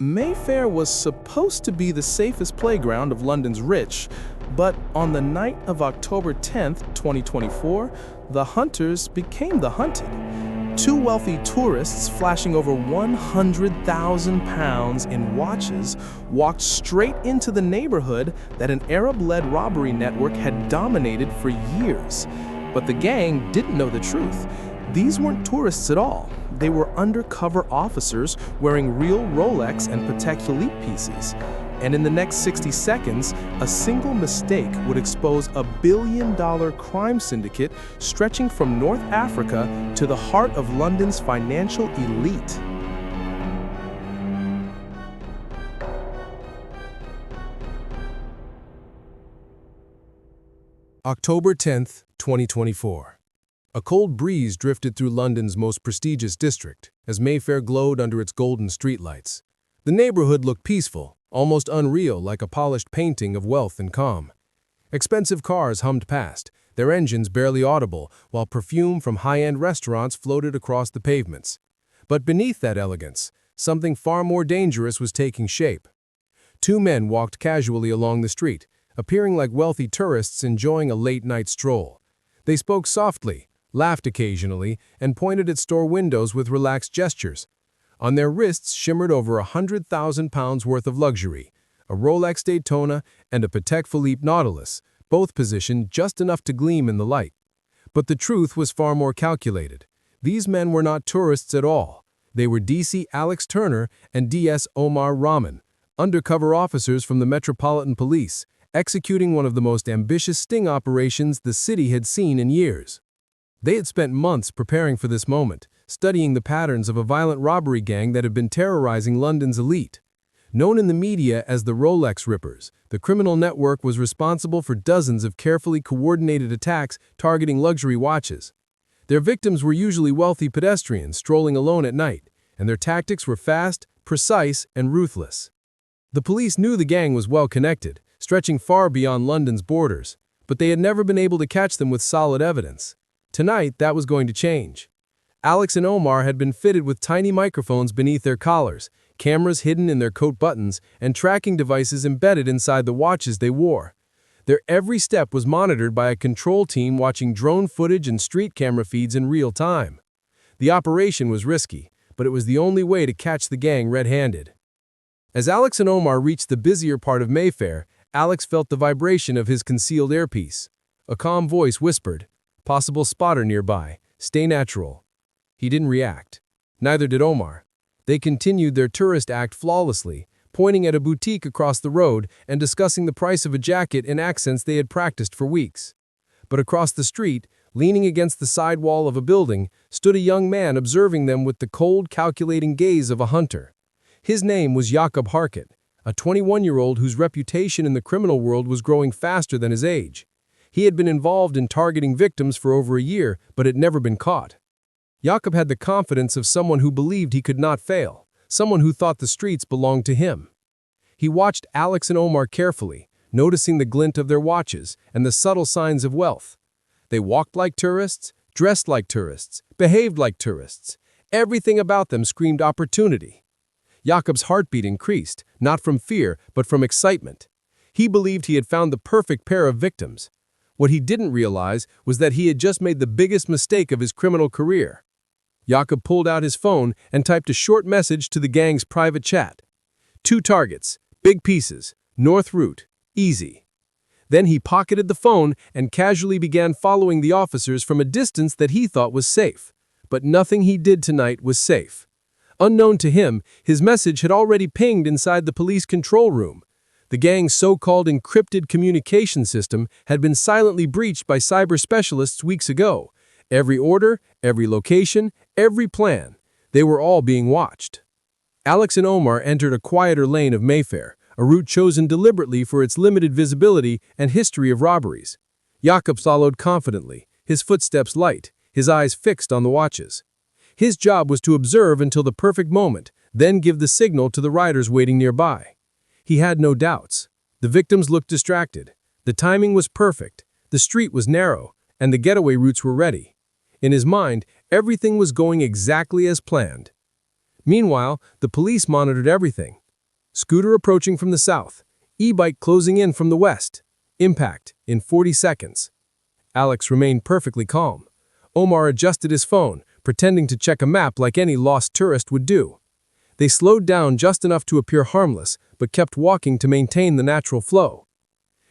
Mayfair was supposed to be the safest playground of London's rich, but on the night of October 10th, 2024, the hunters became the hunted. Two wealthy tourists flashing over £100,000 in watches walked straight into the neighborhood that an Arab-led robbery network had dominated for years. But the gang didn't know the truth. These weren't tourists at all. They were undercover officers wearing real Rolex and Patek Philippe pieces. And in the next 60 seconds, a single mistake would expose a billion-dollar crime syndicate stretching from North Africa to the heart of London's financial elite. October 10th, 2024. A cold breeze drifted through London's most prestigious district as Mayfair glowed under its golden streetlights. The neighborhood looked peaceful, almost unreal, like a polished painting of wealth and calm. Expensive cars hummed past, their engines barely audible, while perfume from high-end restaurants floated across the pavements. But beneath that elegance, something far more dangerous was taking shape. Two men walked casually along the street, appearing like wealthy tourists enjoying a late-night stroll. They spoke softly, laughed occasionally, and pointed at store windows with relaxed gestures. On their wrists shimmered over £100,000 worth of luxury, a Rolex Daytona and a Patek Philippe Nautilus, both positioned just enough to gleam in the light. But the truth was far more calculated. These men were not tourists at all. They were DC Alex Turner and DS Omar Rahman, undercover officers from the Metropolitan Police, executing one of the most ambitious sting operations the city had seen in years. They had spent months preparing for this moment, studying the patterns of a violent robbery gang that had been terrorizing London's elite. Known in the media as the Rolex Rippers, the criminal network was responsible for dozens of carefully coordinated attacks targeting luxury watches. Their victims were usually wealthy pedestrians strolling alone at night, and their tactics were fast, precise, and ruthless. The police knew the gang was well connected, stretching far beyond London's borders, but they had never been able to catch them with solid evidence. Tonight, that was going to change. Alex and Omar had been fitted with tiny microphones beneath their collars, cameras hidden in their coat buttons, and tracking devices embedded inside the watches they wore. Their every step was monitored by a control team watching drone footage and street camera feeds in real time. The operation was risky, but it was the only way to catch the gang red-handed. As Alex and Omar reached the busier part of Mayfair, Alex felt the vibration of his concealed earpiece. A calm voice whispered, "Possible spotter nearby. Stay natural." He didn't react. Neither did Omar. They continued their tourist act flawlessly, pointing at a boutique across the road and discussing the price of a jacket in accents they had practiced for weeks. But across the street, leaning against the side wall of a building, stood a young man observing them with the cold, calculating gaze of a hunter. His name was Yakob Harket, a 21-year-old whose reputation in the criminal world was growing faster than his age. He had been involved in targeting victims for over a year, but had never been caught. Yakob had the confidence of someone who believed he could not fail, someone who thought the streets belonged to him. He watched Alex and Omar carefully, noticing the glint of their watches and the subtle signs of wealth. They walked like tourists, dressed like tourists, behaved like tourists. Everything about them screamed opportunity. Yakob's heartbeat increased, not from fear, but from excitement. He believed he had found the perfect pair of victims. What he didn't realize was that he had just made the biggest mistake of his criminal career. Yakob pulled out his phone and typed a short message to the gang's private chat. 2 targets, big pieces, north route, easy. Then he pocketed the phone and casually began following the officers from a distance that he thought was safe. But nothing he did tonight was safe. Unknown to him, his message had already pinged inside the police control room. The gang's so-called encrypted communication system had been silently breached by cyber specialists weeks ago. Every order, every location, every plan, they were all being watched. Alex and Omar entered a quieter lane of Mayfair, a route chosen deliberately for its limited visibility and history of robberies. Yakob followed confidently, his footsteps light, his eyes fixed on the watches. His job was to observe until the perfect moment, then give the signal to the riders waiting nearby. He had no doubts. The victims looked distracted. The timing was perfect. The street was narrow, and the getaway routes were ready. In his mind, everything was going exactly as planned. Meanwhile, the police monitored everything. Scooter approaching from the south. E-bike closing in from the west. Impact in 40 seconds. Alex remained perfectly calm. Omar adjusted his phone, pretending to check a map like any lost tourist would do. They slowed down just enough to appear harmless, but kept walking to maintain the natural flow.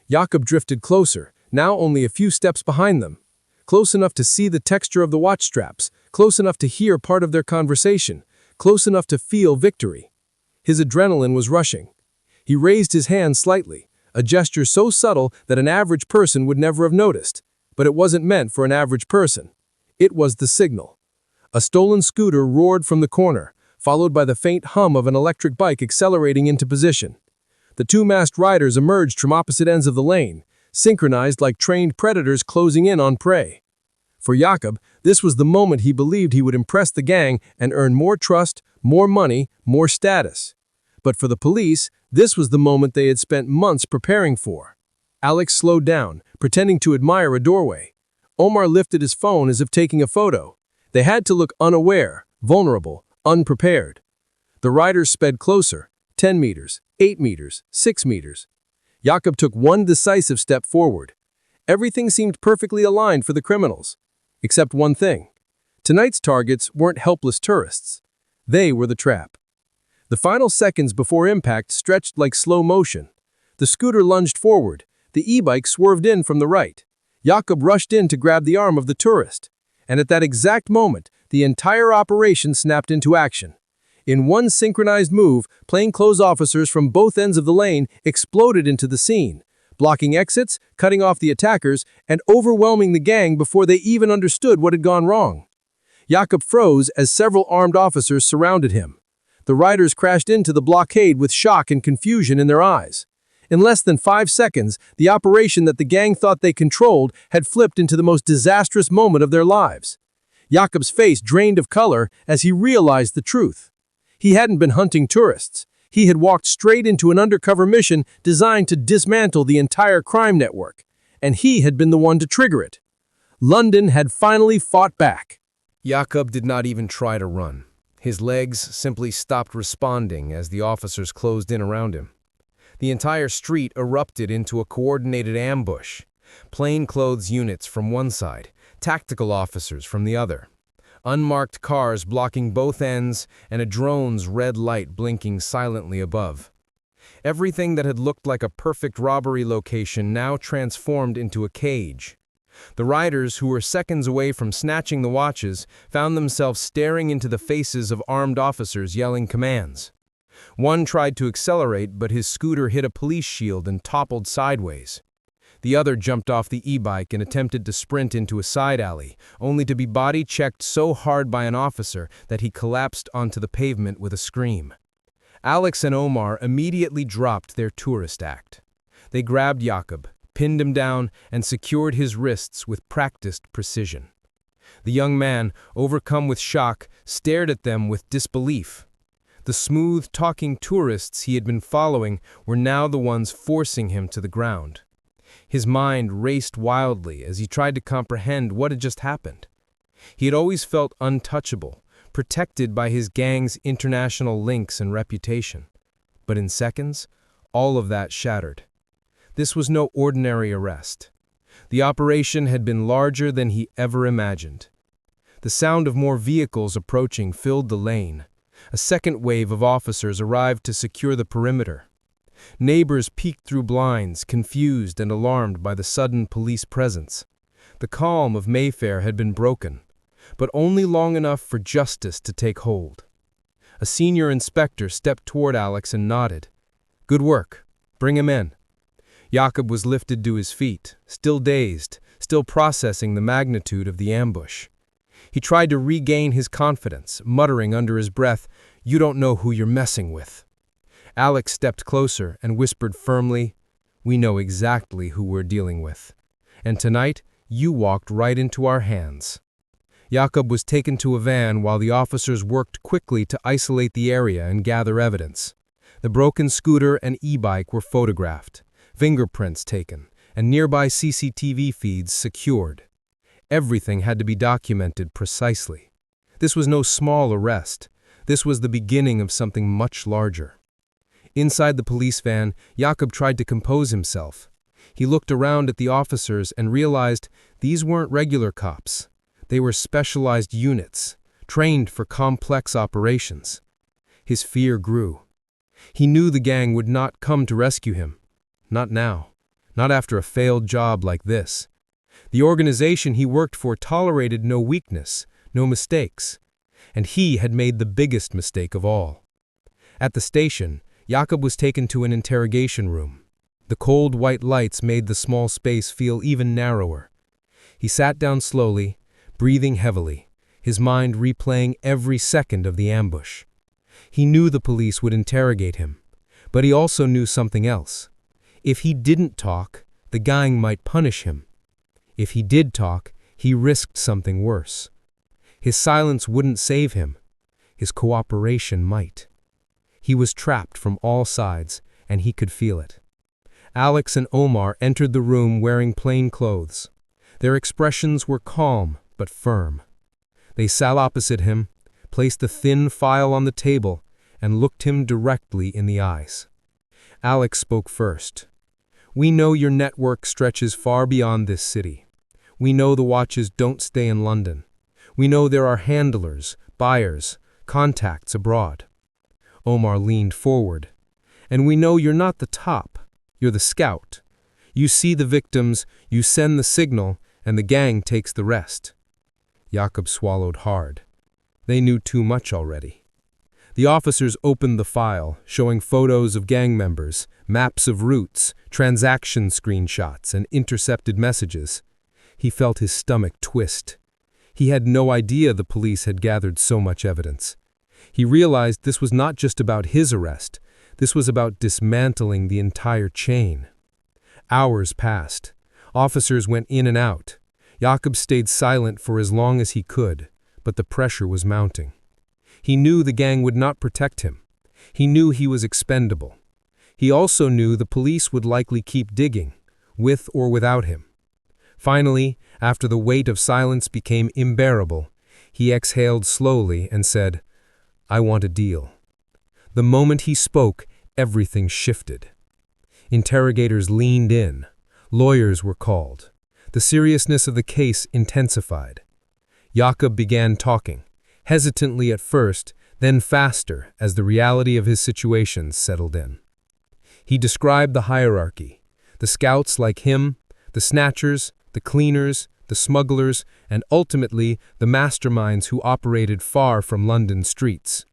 Yakob drifted closer, now only a few steps behind them. Close enough to see the texture of the watch straps, close enough to hear part of their conversation, close enough to feel victory. His adrenaline was rushing. He raised his hand slightly, a gesture so subtle that an average person would never have noticed. But it wasn't meant for an average person. It was the signal. A stolen scooter roared from the corner, followed by the faint hum of an electric bike accelerating into position. The two-masked riders emerged from opposite ends of the lane, synchronized like trained predators closing in on prey. For Yakob, this was the moment he believed he would impress the gang and earn more trust, more money, more status. But for the police, this was the moment they had spent months preparing for. Alex slowed down, pretending to admire a doorway. Omar lifted his phone as if taking a photo. They had to look unaware, vulnerable, unprepared. The riders sped closer, 10 meters, 8 meters, 6 meters. Yakob took one decisive step forward. Everything seemed perfectly aligned for the criminals. Except one thing. Tonight's targets weren't helpless tourists. They were the trap. The final seconds before impact stretched like slow motion. The scooter lunged forward. The e-bike swerved in from the right. Yakob rushed in to grab the arm of the tourist. And at that exact moment, the entire operation snapped into action. In one synchronized move, plainclothes officers from both ends of the lane exploded into the scene, blocking exits, cutting off the attackers, and overwhelming the gang before they even understood what had gone wrong. Yakob froze as several armed officers surrounded him. The riders crashed into the blockade with shock and confusion in their eyes. In less than 5 seconds, the operation that the gang thought they controlled had flipped into the most disastrous moment of their lives. Yakob's face drained of color as he realized the truth. He hadn't been hunting tourists. He had walked straight into an undercover mission designed to dismantle the entire crime network, and he had been the one to trigger it. London had finally fought back. Yakob did not even try to run. His legs simply stopped responding as the officers closed in around him. The entire street erupted into a coordinated ambush. Plainclothes units from one side, tactical officers from the other. Unmarked cars blocking both ends, and a drone's red light blinking silently above. Everything that had looked like a perfect robbery location now transformed into a cage. The riders, who were seconds away from snatching the watches, found themselves staring into the faces of armed officers yelling commands. One tried to accelerate, but his scooter hit a police shield and toppled sideways. The other jumped off the e-bike and attempted to sprint into a side alley, only to be body-checked so hard by an officer that he collapsed onto the pavement with a scream. Alex and Omar immediately dropped their tourist act. They grabbed Yakob, pinned him down, and secured his wrists with practiced precision. The young man, overcome with shock, stared at them with disbelief. The smooth, talking tourists he had been following were now the ones forcing him to the ground. His mind raced wildly as he tried to comprehend what had just happened. He had always felt untouchable, protected by his gang's international links and reputation. But in seconds, all of that shattered. This was no ordinary arrest. The operation had been larger than he ever imagined. The sound of more vehicles approaching filled the lane. A second wave of officers arrived to secure the perimeter. Neighbors peeked through blinds, confused and alarmed by the sudden police presence. The calm of Mayfair had been broken, but only long enough for justice to take hold. A senior inspector stepped toward Alex and nodded. "Good work. Bring him in." Yakob was lifted to his feet, still dazed, still processing the magnitude of the ambush. He tried to regain his confidence, muttering under his breath, "You don't know who you're messing with." Alex stepped closer and whispered firmly, "We know exactly who we're dealing with. And tonight, you walked right into our hands." Yakob was taken to a van while the officers worked quickly to isolate the area and gather evidence. The broken scooter and e-bike were photographed, fingerprints taken, and nearby CCTV feeds secured. Everything had to be documented precisely. This was no small arrest. This was the beginning of something much larger. Inside the police van, Yakob tried to compose himself. He looked around at the officers and realized these weren't regular cops. They were specialized units, trained for complex operations. His fear grew. He knew the gang would not come to rescue him. Not now. Not after a failed job like this. The organization he worked for tolerated no weakness, no mistakes. And he had made the biggest mistake of all. At the station, Yakob was taken to an interrogation room. The cold white lights made the small space feel even narrower. He sat down slowly, breathing heavily, his mind replaying every second of the ambush. He knew the police would interrogate him, but he also knew something else. If he didn't talk, the gang might punish him. If he did talk, he risked something worse. His silence wouldn't save him. His cooperation might. He was trapped from all sides, and he could feel it. Alex and Omar entered the room wearing plain clothes. Their expressions were calm but firm. They sat opposite him, placed the thin file on the table, and looked him directly in the eyes. Alex spoke first. "We know your network stretches far beyond this city. We know the watches don't stay in London. We know there are handlers, buyers, contacts abroad." Omar leaned forward. "And we know you're not the top. You're the scout. You see the victims, you send the signal, and the gang takes the rest." Yakob swallowed hard. They knew too much already. The officers opened the file, showing photos of gang members, maps of routes, transaction screenshots, and intercepted messages. He felt his stomach twist. He had no idea the police had gathered so much evidence. He realized this was not just about his arrest. This was about dismantling the entire chain. Hours passed. Officers went in and out. Yakob stayed silent for as long as he could, but the pressure was mounting. He knew the gang would not protect him. He knew he was expendable. He also knew the police would likely keep digging, with or without him. Finally, after the weight of silence became unbearable, he exhaled slowly and said, "I want a deal." The moment he spoke, everything shifted. Interrogators leaned in. Lawyers were called. The seriousness of the case intensified. Yakob began talking, hesitantly at first, then faster as the reality of his situation settled in. He described the hierarchy, the scouts like him, the snatchers, the cleaners, the smugglers, and ultimately the masterminds who operated far from London streets.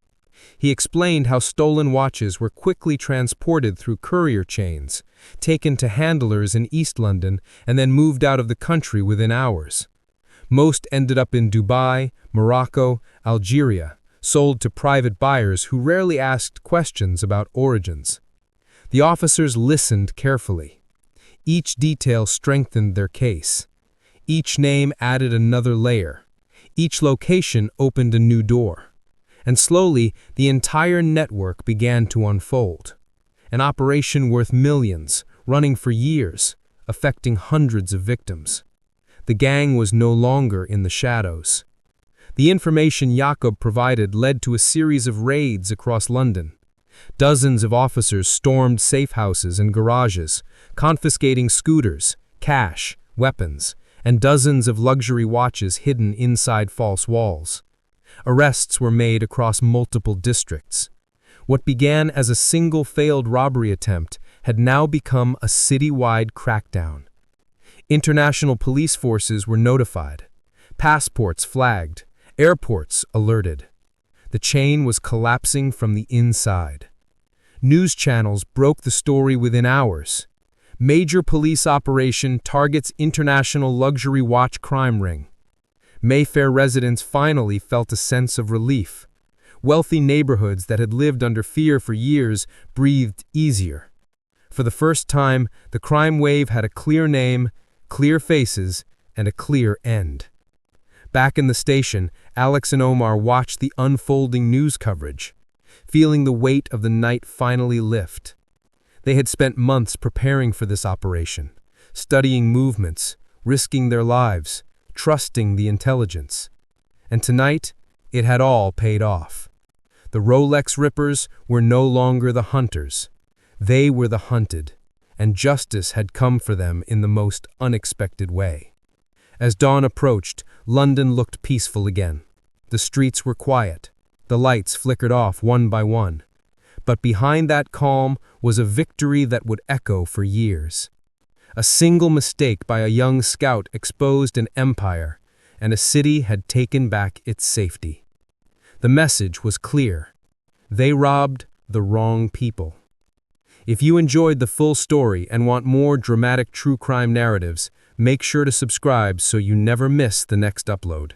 He explained how stolen watches were quickly transported through courier chains, taken to handlers in East London, and then moved out of the country within hours. Most ended up in Dubai, Morocco, Algeria, sold to private buyers who rarely asked questions about origins. The officers listened carefully. Each detail strengthened their case. Each name added another layer. Each location opened a new door. And slowly, the entire network began to unfold. An operation worth millions, running for years, affecting hundreds of victims. The gang was no longer in the shadows. The information Yakob provided led to a series of raids across London. Dozens of officers stormed safe houses and garages, confiscating scooters, cash, weapons, and dozens of luxury watches hidden inside false walls. Arrests were made across multiple districts. What began as a single failed robbery attempt had now become a city-wide crackdown. International police forces were notified, passports flagged, airports alerted. The chain was collapsing from the inside. News channels broke the story within hours. Major police operation targets international luxury watch crime ring. Mayfair residents finally felt a sense of relief. Wealthy neighborhoods that had lived under fear for years breathed easier. For the first time, the crime wave had a clear name, clear faces, and a clear end. Back in the station, Alex and Omar watched the unfolding news coverage, feeling the weight of the night finally lift. They had spent months preparing for this operation, studying movements, risking their lives, trusting the intelligence. And tonight, it had all paid off. The Rolex rippers were no longer the hunters. They were the hunted, and justice had come for them in the most unexpected way. As dawn approached, London looked peaceful again. The streets were quiet. The lights flickered off one by one. But behind that calm was a victory that would echo for years. A single mistake by a young scout exposed an empire, and a city had taken back its safety. The message was clear. They robbed the wrong people. If you enjoyed the full story and want more dramatic true crime narratives, make sure to subscribe so you never miss the next upload.